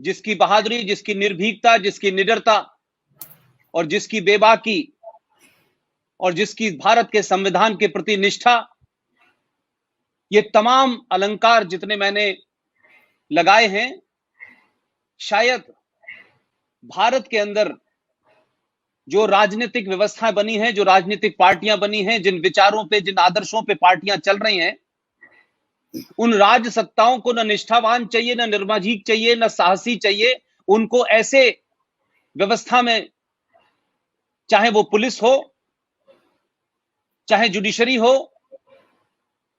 जिसकी बहादुरी, जिसकी निर्भीकता, जिसकी निडरता और जिसकी बेबाकी और जिसकी भारत के संविधान के प्रति निष्ठा, ये तमाम अलंकार जितने मैंने लगाए हैं, शायद भारत के अंदर जो राजनीतिक व्यवस्थाएं बनी हैं, जो राजनीतिक पार्टियां बनी हैं, जिन विचारों पे, जिन आदर्शों पे पार्टियां चल रही हैं, उन राज सत्ताओं को न निष्ठावान चाहिए, न निर्माजीक चाहिए, न साहसी चाहिए। उनको ऐसे व्यवस्था में, चाहे वो पुलिस हो, चाहे जुडिशरी हो,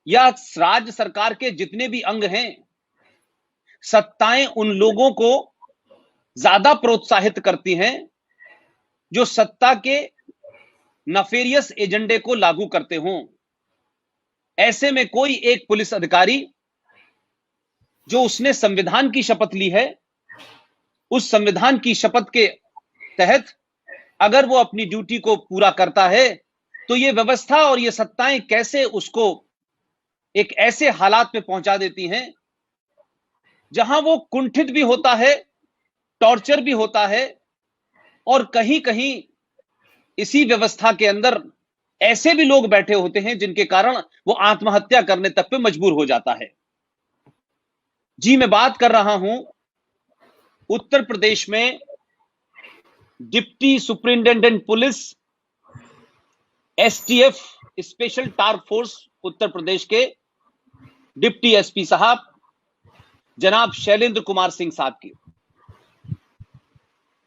या राज्य सरकार के जितने भी अंग हैं, सत्ताएं उन लोगों को ज्यादा प्रोत्साहित करती हैं जो सत्ता के नफेरियस एजेंडे को लागू करते हों। ऐसे में कोई एक पुलिस अधिकारी जो उसने संविधान की शपथ ली है, उस संविधान की शपथ के तहत अगर वो अपनी ड्यूटी को पूरा करता है, तो ये व्यवस्था और ये सत्ताएं कैसे उसको एक ऐसे हालात पे पहुंचा देती हैं जहां वो कुंठित भी होता है, टॉर्चर भी होता है, और कहीं कहीं इसी व्यवस्था के अंदर ऐसे भी लोग बैठे होते हैं जिनके कारण वो आत्महत्या करने तक पे मजबूर हो जाता है। जी, मैं बात कर रहा हूं उत्तर प्रदेश में deputy superintendent police, STF, special task force Uttar Pradesh के डिप्टी एसपी साहब जनाब शैलेंद्र कुमार सिंह साहब की।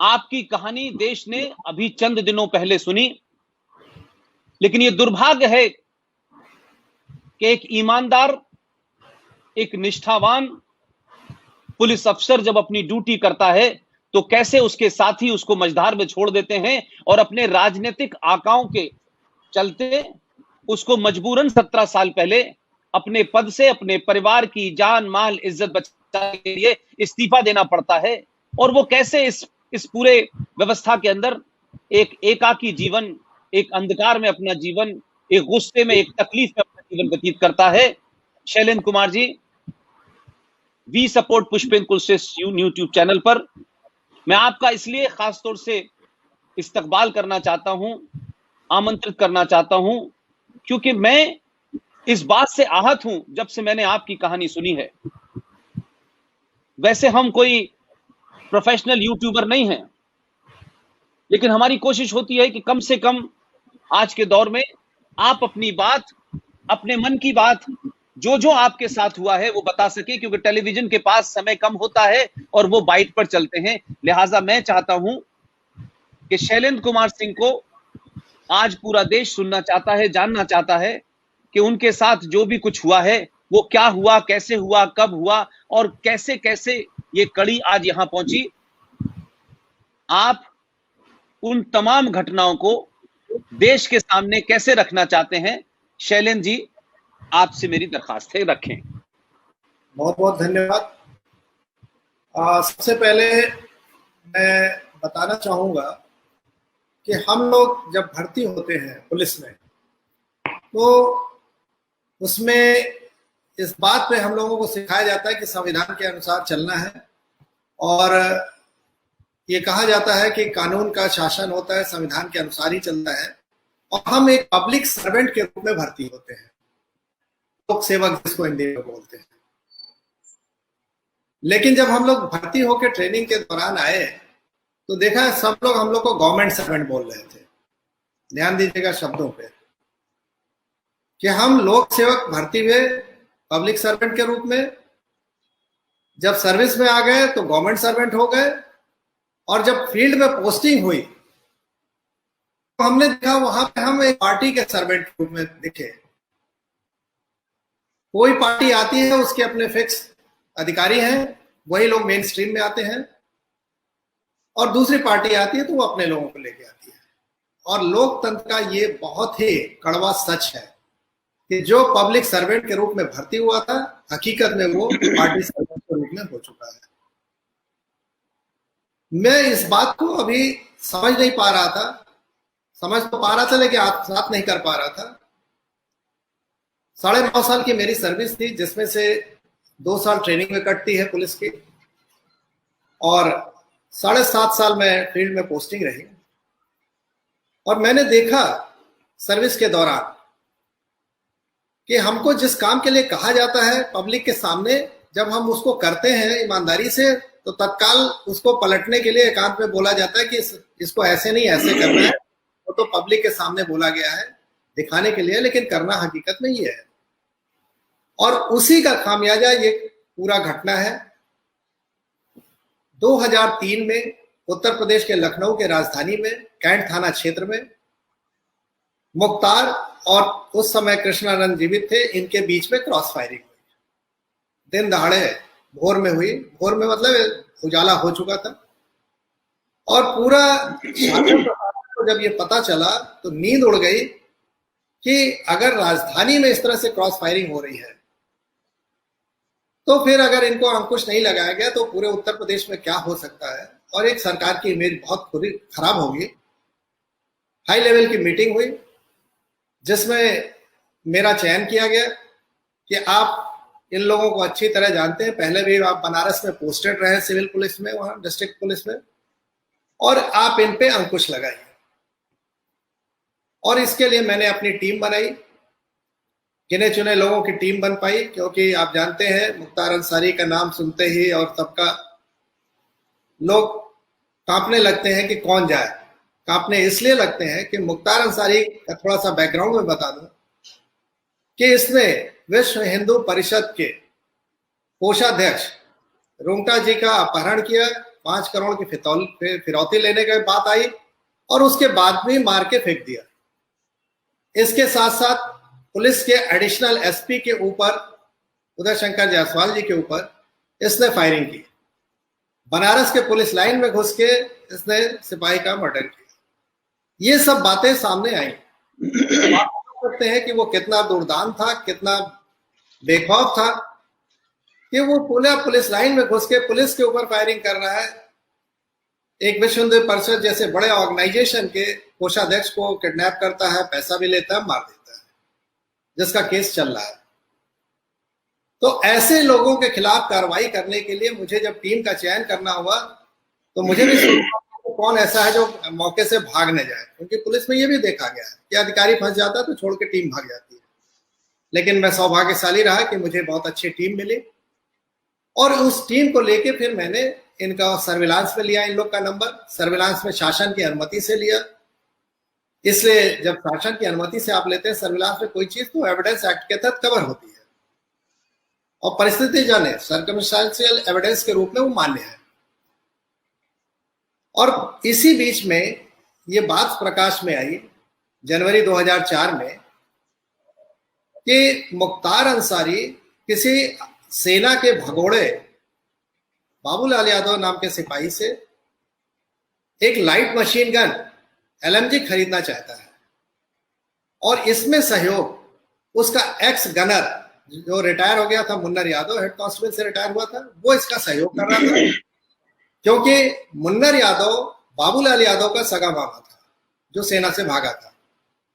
आपकी कहानी देश ने अभी चंद दिनों पहले सुनी, लेकिन यह दुर्भाग्य है कि एक ईमानदार, एक निष्ठावान पुलिस अफसर जब अपनी ड्यूटी करता है तो कैसे उसके साथी उसको मझधार में छोड़ देते हैं और अपने राजनीतिक आकाओं के चलते उसको मजबूरन 17 साल पहले अपने पद से, अपने परिवार की जान माल इज्जत बचाने के लिए इस्तीफा देना पड़ता है। और वो कैसे इस पूरे व्यवस्था के अंदर एक एकाकी जीवन, एक अंधकार में अपना जीवन, एक गुस्से में, एक तकलीफ में अपना जीवन व्यतीत करता है। Shailendra Kumar ji, we support Pushpendra Kulshreshtha YouTube channel पर मैं आपका इसलिए खास तौर से इस्तकबाल करना चाहता हूं, आमंत्रित करना चाहता हूं, क्योंकि मैं इस बात से आहत हूं जब से मैंने आपकी कहानी सुनी है। वैसे हम कोई प्रोफेशनल यूट्यूबर नहीं हैं, लेकिन हमारी कोशिश होती है कि कम से कम आज के दौर में आप अपनी बात, अपने मन की बात, जो जो आपके साथ हुआ है वो बता सके, क्योंकि टेलीविजन के पास समय कम होता है और वो बाइट पर चलते हैं। लिहाजा मैं चाहता हूं कि शैलेंद्र कुमार सिंह को आज पूरा देश सुनना चाहता है, जानना चाहता है कि उनके साथ जो भी कुछ हुआ है वो क्या हुआ, कैसे हुआ, कब हुआ और कैसे कैसे ये कड़ी आज यहां पहुंची। आप उन तमाम घटनाओं को देश के सामने कैसे रखना चाहते हैं? शैलेंद्र जी, आपसे मेरी दरखास्त है, रखें। बहुत बहुत धन्यवाद। सबसे पहले मैं बताना चाहूंगा कि हम लोग जब भर्ती होते हैं पुलिस में, तो उसमें इस बात पे हम लोगों को सिखाया जाता है कि संविधान के अनुसार चलना है, और ये कहा जाता है कि कानून का शासन होता है, संविधान के अनुसार ही चलता है, और हम एक पब्लिक सर्वेंट के रूप में भर्ती होते हैं, लोक सेवक जिसको हिंदी में बोलते हैं। लेकिन जब हम लोग भर्ती होकर ट्रेनिंग के दौरान आए तो देखा है सब लोग हम लोग को गवर्नमेंट सर्वेंट बोल रहे थे। ध्यान दीजिएगा शब्दों पे कि हम लोक सेवक भर्ती हुए पब्लिक सर्वेंट के रूप में, जब सर्विस में आ गए तो गवर्नमेंट सर्वेंट हो गए, और जब फील्ड में पोस्टिंग हुई तो हमने देखा वहां पे हम एक पार्टी के सर्वेंट के रूप में दिखे। कोई पार्टी आती है उसके अपने फिक्स अधिकारी हैं, वही लोग मेन स्ट्रीम में आते हैं, और दूसरी पार्टी आती है तो वो अपने लोगों को लेके आती है। और लोकतंत्र का ये बहुत ही कड़वा सच है कि जो पब्लिक सर्वेंट के रूप में भर्ती हुआ था, हकीकत में वो पार्टी सर्वेंट के रूप में हो चुका है। मैं इस बात को अभी समझ नहीं पा रहा था, समझ तो पा रहा था लेकिन आत्मसात नहीं कर पा रहा था। 9.5 साल की मेरी सर्विस थी, जिसमें से 2 साल ट्रेनिंग में कटती है पुलिस की, और 7.5 साल में फील्ड में पोस्टिंग रही। और मैंने देखा सर्विस के दौरान कि हमको जिस काम के लिए कहा जाता है पब्लिक के सामने, जब हम उसको करते हैं ईमानदारी से, तो तत्काल उसको पलटने के लिए एकांत में बोला जाता है कि इसको ऐसे नहीं ऐसे करना है। वो तो पब्लिक के सामने बोला गया है दिखाने के लिए, लेकिन करना हकीकत में ये है। और उसी का खामियाजा ये पूरा घटना है। 2003 में उत्तर प्रदेश के लखनऊ के राजधानी में कैंट थाना क्षेत्र में मुख्तार और उस समय कृष्णानंद जीवित थे, इनके बीच में क्रॉस फायरिंग हुई। दिन दहाड़े भोर में हुई। भोर में मतलब उजाला हो चुका था। और पूरा को जब ये पता चला तो नींद उड़ गई कि अगर राजधानी में इस तरह से क्रॉस फायरिंग हो रही है तो फिर अगर इनको अंकुश नहीं लगाया गया तो पूरे उत्तर प्रदेश में क्या हो सकता है, और एक सरकार की इमेज बहुत खराब होगी। हाई लेवल की मीटिंग हुई जिसमें मेरा चयन किया गया कि आप इन लोगों को अच्छी तरह जानते हैं, पहले भी आप बनारस में पोस्टेड रहे सिविल पुलिस में, वहां डिस्ट्रिक्ट पुलिस में, और आप इन पे अंकुश लगाइए। और इसके लिए मैंने अपनी टीम बनाई। गिने चुने लोगों की टीम बन पाई, क्योंकि आप जानते हैं मुख्तार अंसारी का नाम सुनते ही और सबका लोग कांपने लगते हैं कि कौन जाए। कांपने इसलिए लगते हैं कि मुख्तार अंसारी का थोड़ा सा बैकग्राउंड में बता दूं कि इसने विश्व हिंदू परिषद के कोषाध्यक्ष रुंगटा जी का अपहरण किया, 5 करोड़ की फिरौती लेने की बात आई और उसके बाद भी मार के फेंक दिया। इसके साथ साथ पुलिस के एडिशनल एसपी के ऊपर, उदय शंकर जायसवाल जी के ऊपर इसने फायरिंग की। बनारस के पुलिस लाइन में घुस के इसने सिपाही का मर्डर किया। ये सब बातें सामने आई। आप सकते हैं कि वो कितना दुर्दान था, कितना बेखौफ था कि वो पूरा पुलिस लाइन में घुस के पुलिस के ऊपर फायरिंग कर रहा है। एक विश्व हिंदू परिषद जैसे बड़े ऑर्गेनाइजेशन के कोषाध्यक्ष को किडनैप करता है, पैसा भी लेता है, मार देता है, जिसका केस चल रहा है। तो ऐसे लोगों के खिलाफ कार्रवाई करने के लिए मुझे जब टीम का चयन करना हुआ तो मुझे भी तो कौन ऐसा है जो मौके से भाग न जाए, क्योंकि पुलिस में ये भी देखा गया है कि अधिकारी फंस जाता है तो छोड़ के टीम भाग जाती है। लेकिन मैं सौभाग्यशाली रहा कि मुझे बहुत अच्छी टीम मिली, और उस टीम को लेके फिर मैंने इनका सर्विलांस में लिया, इन लोग का नंबर सर्विलांस में शासन की अनुमति से लिया। इसलिए जब शासन की अनुमति से आप लेते हैं सर्विलांस में कोई चीज, तो एविडेंस एक्ट के तहत कवर होती है और परिस्थिति जाने सर्कमस्टेंशियल एविडेंस के रूप में वो मान्य है। और इसी बीच में ये बात प्रकाश में आई जनवरी 2004 में कि मुख्तार अंसारी किसी सेना के भगोड़े बाबूलाल यादव नाम के सिपाही से एक लाइट मशीन गन एलएमजी खरीदना चाहता है, और इसमें सहयोग उसका एक्स गनर जो रिटायर हो गया था, मुन्नर यादव, हेड कांस्टेबल से रिटायर हुआ था, वो इसका सहयोग कर रहा था, क्योंकि मुन्नर यादव बाबूलाल यादव का सगा मामा था जो सेना से भागा था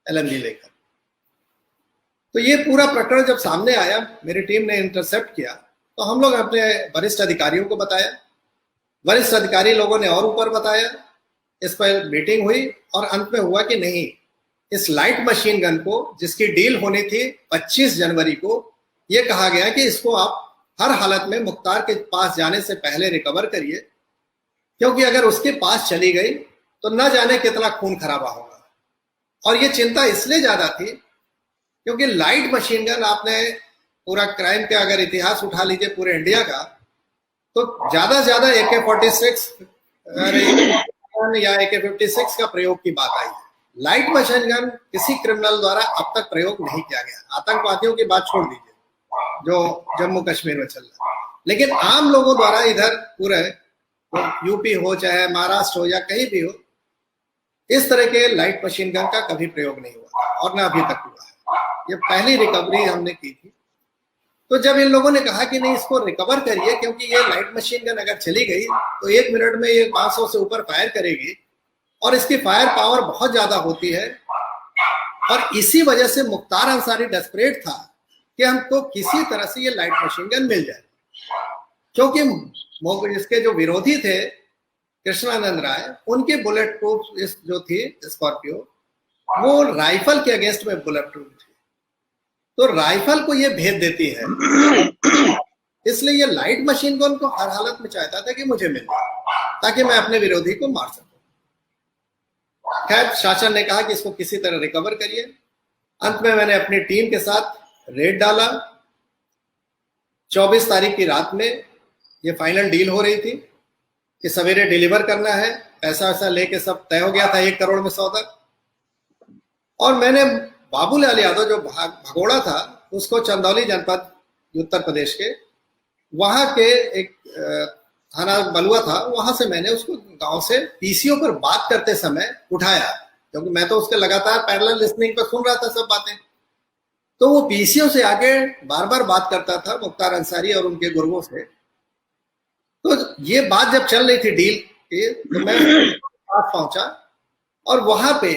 एलएमजी लेकर। तो ये पूरा प्रकरण जब सामने आया, मेरी टीम ने इंटरसेप्ट किया, तो हम लोग अपने वरिष्ठ अधिकारियों को बताया, वरिष्ठ अधिकारी लोगों ने और ऊपर बताया, इस पर मीटिंग हुई और अंत में हुआ कि नहीं, इस लाइट मशीन गन को जिसकी डील होनी थी 25 जनवरी को, ये कहा गया कि इसको आप हर हालत में मुख्तार के पास जाने से पहले रिकवर करिए, क्योंकि अगर उसके पास चली गई तो न जाने कितना खून खराबा होगा। और ये चिंता इसलिए ज्यादा थी क्योंकि लाइट मशीन गन, आपने पूरा क्राइम का अगर इतिहास उठा लीजिए पूरे इंडिया का, तो ज्यादा से ज्यादा AK-46 या AK-56 का प्रयोग की बात आई है। लाइट मशीन गन किसी क्रिमिनल द्वारा अब तक प्रयोग नहीं किया गया। आतंकवादियों की बात छोड़ दीजिए जो जम्मू कश्मीर में चल रहा है, लेकिन आम लोगों द्वारा इधर पूरे यूपी हो चाहे महाराष्ट्र हो या कहीं भी हो, इस तरह के लाइट मशीन गन का कभी प्रयोग नहीं हुआ और ना अभी तक हुआ है। ये पहली रिकवरी हमने की थी। तो जब इन लोगों ने कहा कि नहीं, इसको रिकवर करिए, क्योंकि ये लाइट मशीन गन अगर चली गई तो 1 मिनट में ये 500 से ऊपर फायर करेगी और इसकी फायर पावर बहुत ज्यादा होती है, और इसी वजह से मुख्तार अंसारी डेस्परेट था कि हमको किसी तरह से ये लाइट मशीन गन मिल जाए। क्योंकि इसके जो विरोधी थे कृष्णानंद राय, उनकी बुलेट प्रूफ जो थी स्कॉर्पियो, वो राइफल के अगेंस्ट में बुलेट प्रूफ थी, तो राइफल को ये भेद देती है। इसलिए ये लाइट मशीन गन को हर हालत में चाहता था कि मुझे मिले, ताकि मैं अपने विरोधी को मार सकूं। खैर, शासन ने कहा कि इसको किसी तरह रिकवर करिए। अंत में मैंने अपनी टीम के साथ रेड डाला। 24 तारीख की रात में ये फाइनल डील हो रही थी कि सवेरे डिलीवर करना है, पैसा वैसा लेके सब तय हो गया था, 1 करोड़ में सौदा। और मैंने बाबूलाल यादव जो भगोड़ा था, उसको चंदौली जनपद उत्तर प्रदेश के वहां के एक थाना बलुआ था, वहां से मैंने उसको गांव से पीसीओ पर बात करते समय उठाया, क्योंकि मैं तो उसके लगातार पैरेलल लिसनिंग पर सुन रहा था सब बातें। तो वो पीसीओ से आगे बार बार बात करता था मुख्तार अंसारी और उनके गुरुओं से। तो ये बात जब चल रही थी डील की, तो मैं पास पहुंचा और वहां पे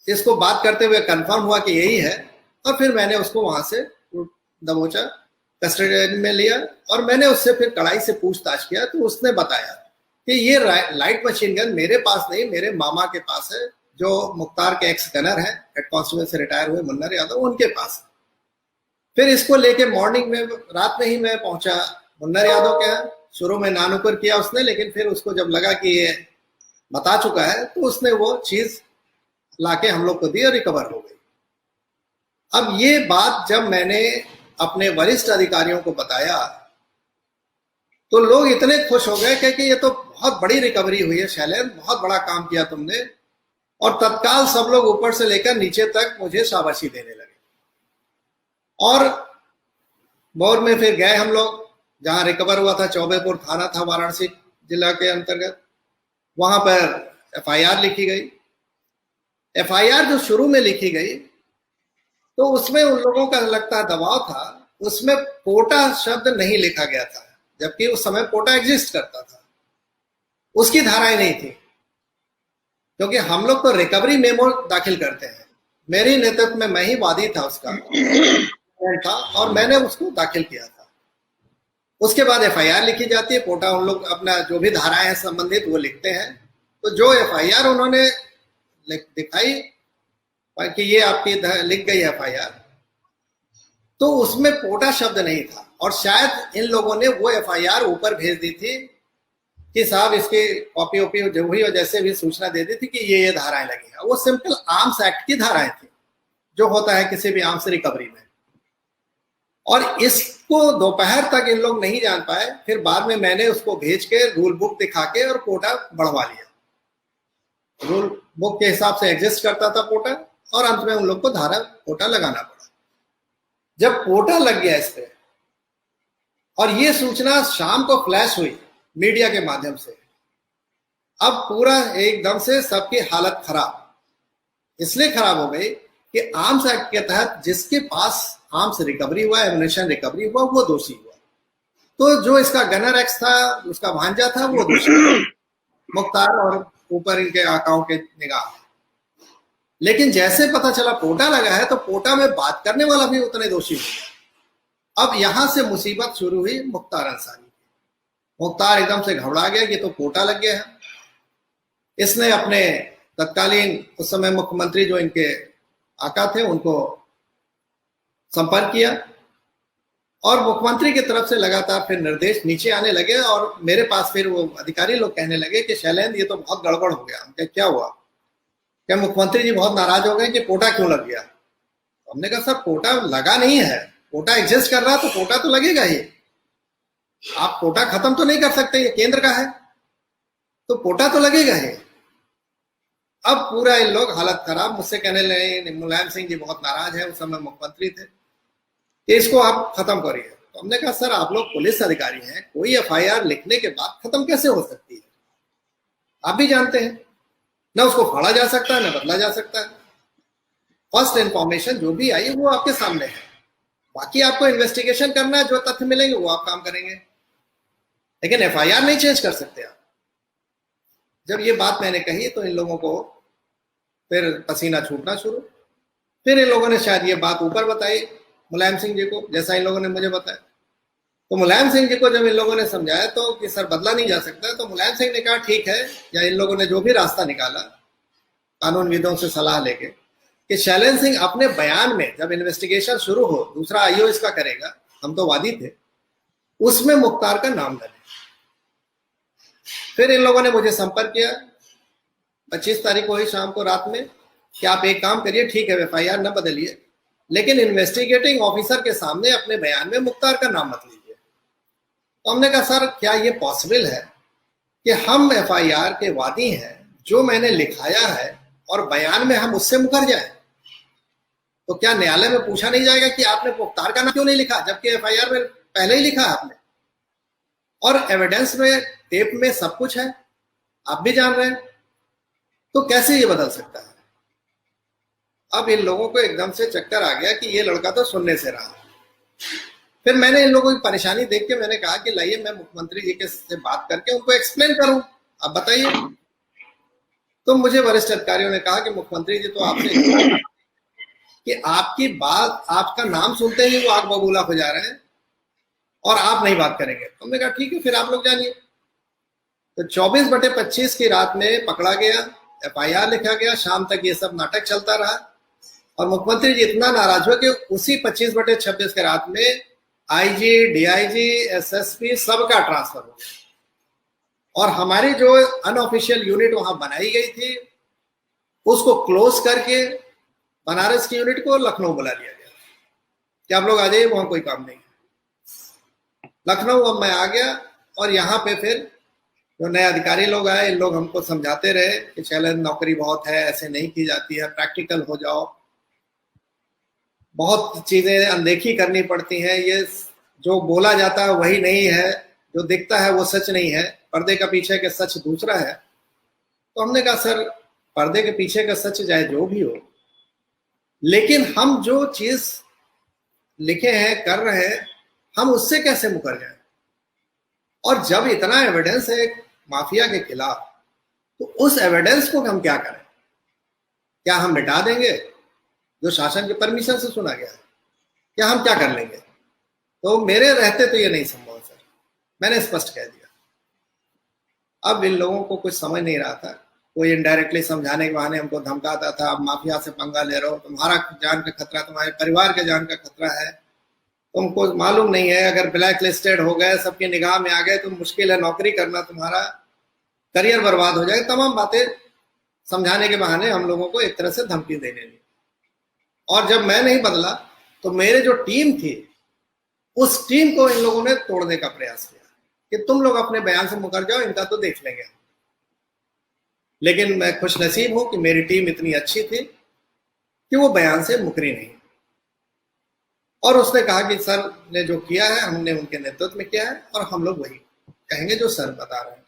इसको बात करते हुए कंफर्म हुआ कि यही है, और फिर मैंने उसको वहां से दबोचा, कस्टडी में लिया और मैंने उससे फिर कड़ाई से पूछताछ किया। तो उसने बताया कि ये लाइट मशीन गन मेरे पास नहीं, मेरे मामा के पास है, जो मुख्तार के एक्स गनर है, हेड कांस्टेबल से रिटायर हुए मुन्नर यादव, उनके पास। फिर इसको लेके मॉर्निंग में, रात में ही मैं पहुंचा मुन्नर यादव के यहाँ। शुरू में नानुकर किया उसने, लेकिन फिर उसको जब लगा कि ये बता चुका है, तो उसने वो चीज लाके हम लोग को दी और रिकवर हो गई। अब ये बात जब मैंने अपने वरिष्ठ अधिकारियों को बताया, तो लोग इतने खुश हो गए कि ये तो बहुत बड़ी रिकवरी हुई है शैलेंद्र, बहुत बड़ा काम किया तुमने। और तत्काल सब लोग ऊपर से लेकर नीचे तक मुझे शाबाशी देने लगे। और भोर में फिर गए हम लोग जहां रिकवर हुआ था, चौबेपुर थाना था वाराणसी जिला के अंतर्गत। वहां पर एफआईआर लिखी गई। एफआईआर जो शुरू में लिखी गई, तो उसमें उन लोगों का लगता दबाव था, उसमें पोटा शब्द नहीं लिखा गया था, जबकि उस समय पोटा एग्जिस्ट करता था। उसकी धाराएं नहीं थी, क्योंकि हम लोग तो रिकवरी मेमो दाखिल करते हैं। मेरी नेतृत्व में मैं ही वादी था उसका था, और मैंने उसको दाखिल किया था। उसके बाद एफआईआर लिखी जाती है। पोटा उन लोग अपना जो भी धाराएं हैं संबंधित वो लिखते हैं। तो जो एफआईआर उन्होंने दिखाई कि ये आपकी लिख गई एफआईआर, तो उसमें पोटा शब्द नहीं था। और शायद इन लोगों ने वो एफआईआर ऊपर भेज दी थी कि साहब इसकी कॉपी ओपी जो हुई और जैसे भी सूचना दे दी थी कि ये धाराएं लगी हैं। वो सिंपल आर्म्स एक्ट की धाराएं थी, जो होता है किसी भी आर्म्स रिकवरी में। और इसको दोपहर तक इन लोग नहीं जान पाए। फिर बाद में मैंने उसको भेज के रूल बुक दिखा के और कोटा बढ़वा लिया। रूल बुक के हिसाब से एग्जिस्ट करता था कोटा, और अंत में उन लोग को धारा कोटा लगाना पड़ा। जब कोटा लग गया इस पे, और ये सूचना शाम को फ्लैश हुई मीडिया के माध्यम से, अब पूरा एकदम से सबकी हालत खराब। इसलिए खराब हो गई कि आर्म्स एक्ट के तहत जिसके पास आर्म्स रिकवरी हुआ, एमुनेशन रिकवरी हुआ, वो दोषी हुआ। तो जो इसका गनर एक्स था, उसका भांजा था, वो दोषी मुख्तार और ऊपर इनके आकाओं के निगाह। लेकिन जैसे पता चला पोटा लगा है, तो पोटा में बात करने वाला भी उतने दोषी हो गया। अब यहां से मुसीबत शुरू हुई मुख्तार अंसारी। मुख्तार एकदम से घबरा गया कि तो पोटा लग गया है। इसने अपने तत्कालीन उस समय मुख्यमंत्री जो इनके आका थे, उनको संपर्क किया, और मुख्यमंत्री की तरफ से लगातार फिर निर्देश नीचे आने लगे। और मेरे पास फिर वो अधिकारी लोग कहने लगे कि शैलेंद्र ये तो बहुत गड़बड़ हो गया। क्या हुआ? क्या मुख्यमंत्री जी बहुत नाराज हो गए कि पोटा क्यों लग गया? हमने कहा सर, पोटा लगा नहीं है, पोटा एग्जिस्ट कर रहा तो पोटा तो लगेगा ही। आप पोटा खत्म तो नहीं कर सकते, ये केंद्र का है, तो पोटा तो लगेगा ही। अब पूरा इन लोग हालत खराब, मुझसे कहने लगे, मुलायम सिंह जी बहुत नाराज है, उस समय मुख्यमंत्री थे, कि इसको आप खत्म करिए। तो हमने कहा सर, आप लोग पुलिस अधिकारी हैं, कोई एफआईआर लिखने के बाद खत्म कैसे हो सकती है? आप भी जानते हैं, ना उसको फाड़ा जा सकता है, ना बदला जा सकता है। फर्स्ट इंफॉर्मेशन जो भी आई वो आपके सामने है, बाकी आपको इन्वेस्टिगेशन करना है, जो तथ्य मिलेंगे वो आप काम करेंगे, लेकिन एफआईआर नहीं चेंज कर सकते आप। जब ये बात मैंने कही तो इन लोगों को फिर पसीना छूटना शुरू। फिर इन लोगों ने शायद ये बात ऊपर बताई मुलायम सिंह जी को, जैसा इन लोगों ने मुझे बताया। तो मुलायम सिंह जी को जब इन लोगों ने समझाया तो कि सर बदला नहीं जा सकता, तो मुलायम सिंह ने कहा ठीक है, या इन लोगों ने जो भी रास्ता निकाला कानूनविदों से सलाह लेके, कि शैलेंद्र सिंह अपने बयान में जब इन्वेस्टिगेशन शुरू हो, दूसरा आईओ इसका करेगा, हम तो वादी थे, उसमें मुख्तार का नाम डाले। फिर इन लोगों ने मुझे संपर्क किया 25 तारीख को ही शाम को रात में कि आप एक काम करिए, ठीक है एफआईआर न बदलिए, लेकिन इन्वेस्टिगेटिंग ऑफिसर के सामने अपने बयान में मुख्तार का नाम मत लीजिए। तो हमने कहा सर क्या ये पॉसिबल है कि हम एफआईआर के वादी हैं, जो मैंने लिखाया है और बयान में हम उससे मुकर जाए? तो क्या न्यायालय में पूछा नहीं जाएगा कि आपने मुख्तार का नाम क्यों नहीं लिखा, जबकि एफआईआर में पहले ही लिखा है आपने, और एविडेंस में टेप में सब कुछ है, आप भी जान रहे हैं, तो कैसे ये बदल सकता है? अब इन लोगों को एकदम से चक्कर आ गया कि ये लड़का तो सुनने से रहा। फिर मैंने इन लोगों की परेशानी देख के मैंने कहा कि लाइए मैं मुख्यमंत्री जी के से बात करके उनको एक्सप्लेन करूं, आप बताइए। तो मुझे वरिष्ठ अधिकारियों ने कहा कि मुख्यमंत्री जी तो आपसे कि आपकी बात, आपका नाम सुनते ही वो आग बबूला हो जा रहे हैं और आप नहीं बात करेंगे। तो हमने कहा ठीक है, फिर आप लोग जानिए। तो 24/25 की रात में पकड़ा गया, एफआईआर लिखा गया, शाम तक ये सब नाटक चलता रहा और मुख्यमंत्री जी इतना नाराज हुए कि उसी 25/26 के रात में आईजी, डीआईजी, एसएसपी सबका ट्रांसफर हो गया और हमारी जो अनऑफिशियल यूनिट वहां बनाई गई थी उसको क्लोज करके बनारस की यूनिट को लखनऊ बुला लिया गया कि आप लोग आ जाइए, वहां कोई काम नहीं है। लखनऊ अब मैं आ गया और यहाँ पे फिर जो नए अधिकारी लोग आए, इन लोग हमको समझाते रहे कि चैलेंज नौकरी बहुत है, ऐसे नहीं की जाती है, प्रैक्टिकल हो जाओ, बहुत चीजें अनदेखी करनी पड़ती हैं, ये जो बोला जाता है वही नहीं है, जो दिखता है वो सच नहीं है, पर्दे का पीछे का सच दूसरा है। तो हमने कहा सर पर्दे के पीछे का सच चाहे जो भी हो, लेकिन हम जो चीज लिखे हैं, कर रहे हैं, हम उससे कैसे मुकर जाए? और जब इतना एविडेंस है माफिया के खिलाफ, तो उस एविडेंस को हम क्या करें? क्या हम मिटा देंगे जो शासन के परमिशन से सुना गया है? क्या हम क्या कर लेंगे? तो मेरे रहते तो ये नहीं संभव सर, मैंने स्पष्ट कह दिया। अब इन लोगों को कुछ समझ नहीं रहा था, कोई इनडायरेक्टली समझाने के बहाने हमको धमकाता था, आप माफिया से पंगा ले रहे हो, तुम्हारा जान का खतरा, तुम्हारे परिवार के जान का खतरा है, तुमको मालूम नहीं है, अगर ब्लैक लिस्टेड हो गए, सबकी निगाह में आ गए तो मुश्किल है नौकरी करना, तुम्हारा करियर बर्बाद हो जाएगा। तमाम बातें समझाने के बहाने हम लोगों को एक तरह से धमकी देने लगी। और जब मैं नहीं बदला तो मेरे जो टीम थी, उस टीम को इन लोगों ने तोड़ने का प्रयास किया कि तुम लोग अपने बयान से मुकर जाओ, इनका तो देख लेंगे। लेकिन मैं खुश नसीब हूं कि मेरी टीम इतनी अच्छी थी कि वो बयान से मुकरी नहीं और उसने कहा कि सर ने जो किया है हमने उनके नेतृत्व में किया है और हम लोग वही कहेंगे जो सर बता रहे हैं।